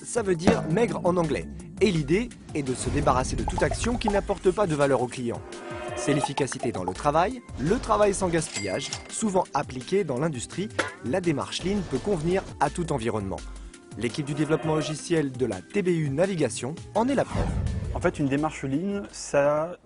ça veut dire maigre en anglais. Et l'idée est de se débarrasser de toute action qui n'apporte pas de valeur au client. C'est l'efficacité dans le travail sans gaspillage, souvent appliqué dans l'industrie. La démarche Lean peut convenir à tout environnement. L'équipe du développement logiciel de la TBU Navigation en est la preuve. En fait, une démarche Lean, ça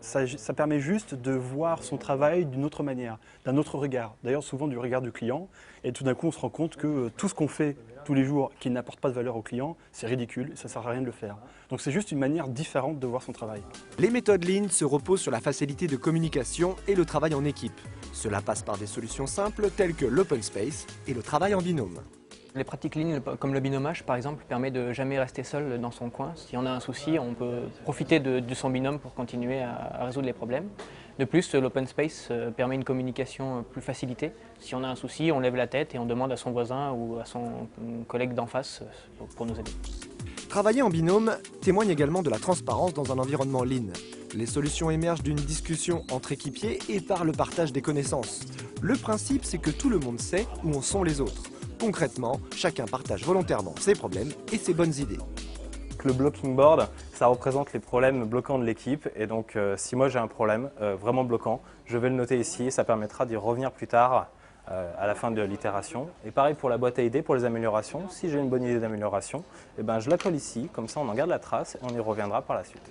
permet juste de voir son travail d'une autre manière, d'un autre regard. D'ailleurs, souvent du regard du client. Et tout d'un coup, on se rend compte que tout ce qu'on fait tous les jours qui n'apporte pas de valeur au client, c'est ridicule et ça ne sert à rien de le faire. Donc c'est juste une manière différente de voir son travail. Les méthodes Lean se reposent sur la facilité de communication et le travail en équipe. Cela passe par des solutions simples telles que l'open space et le travail en binôme. Les pratiques Lean, comme le binomage par exemple, permet de jamais rester seul dans son coin. Si on a un souci, on peut profiter de son binôme pour continuer à résoudre les problèmes. De plus, l'open space permet une communication plus facilitée. Si on a un souci, on lève la tête et on demande à son voisin ou à son collègue d'en face pour nous aider. Travailler en binôme témoigne également de la transparence dans un environnement Lean. Les solutions émergent d'une discussion entre équipiers et par le partage des connaissances. Le principe, c'est que tout le monde sait où en sont les autres. Concrètement, chacun partage volontairement ses problèmes et ses bonnes idées. Le blocking board, ça représente les problèmes bloquants de l'équipe. Et donc, si moi j'ai un problème vraiment bloquant, je vais le noter ici et ça permettra d'y revenir plus tard à la fin de l'itération. Et pareil pour la boîte à idées, pour les améliorations. Si j'ai une bonne idée d'amélioration, je la colle ici, comme ça on en garde la trace et on y reviendra par la suite.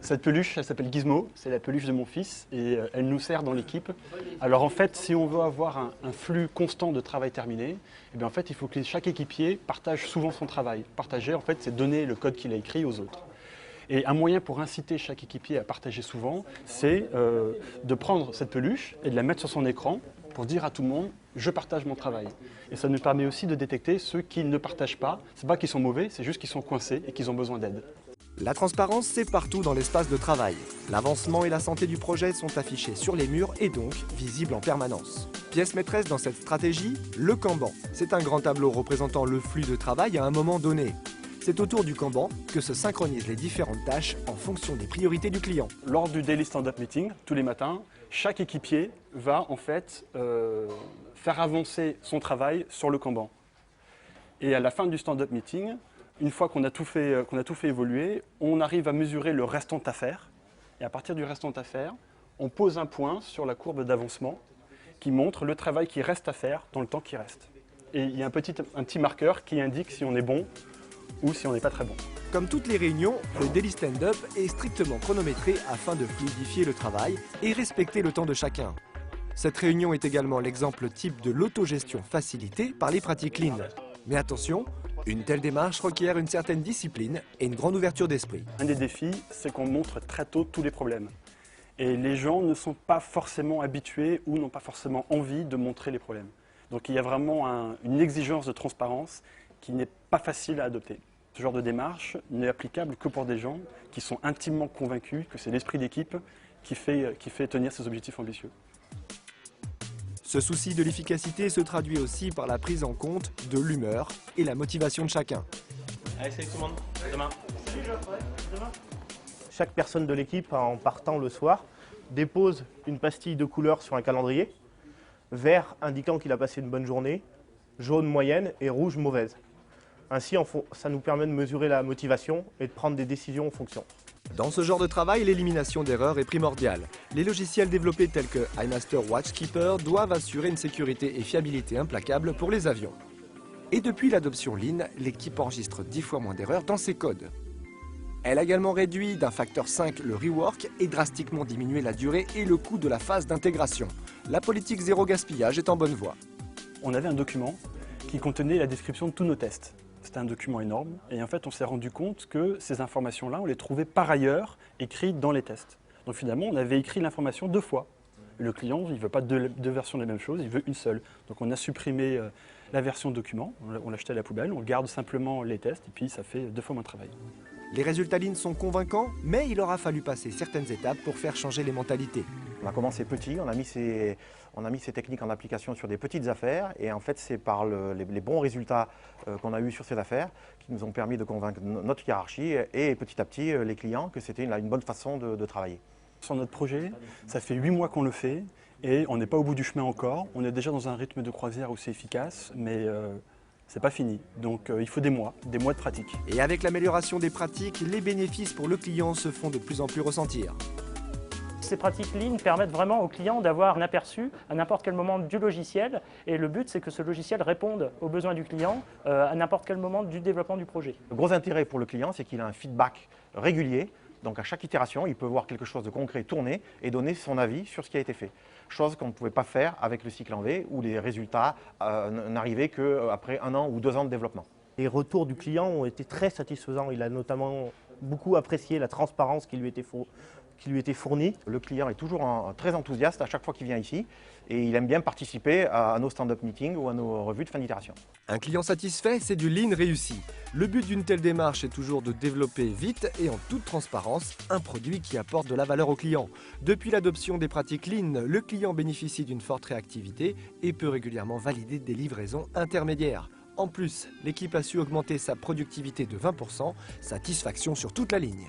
Cette peluche, elle s'appelle Gizmo, c'est la peluche de mon fils et elle nous sert dans l'équipe. Alors en fait, si on veut avoir un flux constant de travail terminé, en fait, il faut que chaque équipier partage souvent son travail. Partager, en fait, c'est donner le code qu'il a écrit aux autres. Et un moyen pour inciter chaque équipier à partager souvent, c'est de prendre cette peluche et de la mettre sur son écran pour dire à tout le monde « je partage mon travail ». Et ça nous permet aussi de détecter ceux qui ne partagent pas. C'est pas qu'ils sont mauvais, c'est juste qu'ils sont coincés et qu'ils ont besoin d'aide. La transparence, c'est partout dans l'espace de travail. L'avancement et la santé du projet sont affichés sur les murs et donc visibles en permanence. Pièce maîtresse dans cette stratégie, le Kanban. C'est un grand tableau représentant le flux de travail à un moment donné. C'est autour du Kanban que se synchronisent les différentes tâches en fonction des priorités du client. Lors du Daily Stand-Up Meeting, tous les matins, chaque équipier va en fait faire avancer son travail sur le Kanban. Et à la fin du Stand-Up Meeting, une fois qu'on a tout fait évoluer, on arrive à mesurer le restant à faire. Et à partir du restant à faire, on pose un point sur la courbe d'avancement qui montre le travail qui reste à faire dans le temps qui reste. Et il y a un petit marqueur qui indique si on est bon ou si on n'est pas très bon. Comme toutes les réunions, le Daily Stand-Up est strictement chronométré afin de fluidifier le travail et respecter le temps de chacun. Cette réunion est également l'exemple type de l'autogestion facilitée par les pratiques Lean. Mais attention, une telle démarche requiert une certaine discipline et une grande ouverture d'esprit. Un des défis, c'est qu'on montre très tôt tous les problèmes. Et les gens ne sont pas forcément habitués ou n'ont pas forcément envie de montrer les problèmes. Donc il y a vraiment une exigence de transparence qui n'est pas facile à adopter. Ce genre de démarche n'est applicable que pour des gens qui sont intimement convaincus que c'est l'esprit d'équipe qui fait tenir ces objectifs ambitieux. Ce souci de l'efficacité se traduit aussi par la prise en compte de l'humeur et la motivation de chacun. Allez, salut tout le monde, à demain. Chaque personne de l'équipe, en partant le soir, dépose une pastille de couleur sur un calendrier. Vert indiquant qu'il a passé une bonne journée, jaune moyenne et rouge mauvaise. Ainsi, ça nous permet de mesurer la motivation et de prendre des décisions en fonction. Dans ce genre de travail, l'élimination d'erreurs est primordiale. Les logiciels développés tels que iMaster Watchkeeper doivent assurer une sécurité et fiabilité implacables pour les avions. Et depuis l'adoption Lean, l'équipe enregistre 10 fois moins d'erreurs dans ses codes. Elle a également réduit d'un facteur 5 le rework et drastiquement diminué la durée et le coût de la phase d'intégration. La politique zéro gaspillage est en bonne voie. On avait un document qui contenait la description de tous nos tests. C'était un document énorme et en fait on s'est rendu compte que ces informations-là, on les trouvait par ailleurs écrites dans les tests. Donc finalement on avait écrit l'information 2 fois. Le client, il ne veut pas deux versions de la même chose, il veut une seule. Donc on a supprimé la version document, on l'a jeté à la poubelle, on garde simplement les tests et puis ça fait 2 fois moins de travail. Les résultats Lean sont convaincants, mais il aura fallu passer certaines étapes pour faire changer les mentalités. On a commencé petit, on a mis ces techniques en application sur des petites affaires et en fait c'est par les bons résultats qu'on a eus sur ces affaires qui nous ont permis de convaincre notre hiérarchie et petit à petit les clients que c'était une bonne façon de travailler. Sur notre projet, ça fait 8 mois qu'on le fait et on n'est pas au bout du chemin encore. On est déjà dans un rythme de croisière aussi efficace, mais c'est pas fini. Donc il faut des mois de pratique. Et avec l'amélioration des pratiques, les bénéfices pour le client se font de plus en plus ressentir. Ces pratiques Lean permettent vraiment aux clients d'avoir un aperçu à n'importe quel moment du logiciel. Et le but, c'est que ce logiciel réponde aux besoins du client à n'importe quel moment du développement du projet. Le gros intérêt pour le client, c'est qu'il a un feedback régulier. Donc à chaque itération, il peut voir quelque chose de concret tourner et donner son avis sur ce qui a été fait. Chose qu'on ne pouvait pas faire avec le cycle en V, où les résultats n'arrivaient qu'après 1 an ou 2 ans de développement. Les retours du client ont été très satisfaisants. Il a notamment beaucoup apprécié la transparence qui lui était fournie. Le client est toujours très enthousiaste à chaque fois qu'il vient ici et il aime bien participer à nos stand-up meetings ou à nos revues de fin d'itération. Un client satisfait, c'est du Lean réussi. Le but d'une telle démarche est toujours de développer vite et en toute transparence un produit qui apporte de la valeur au client. Depuis l'adoption des pratiques Lean, le client bénéficie d'une forte réactivité et peut régulièrement valider des livraisons intermédiaires. En plus, l'équipe a su augmenter sa productivité de 20%, satisfaction sur toute la ligne.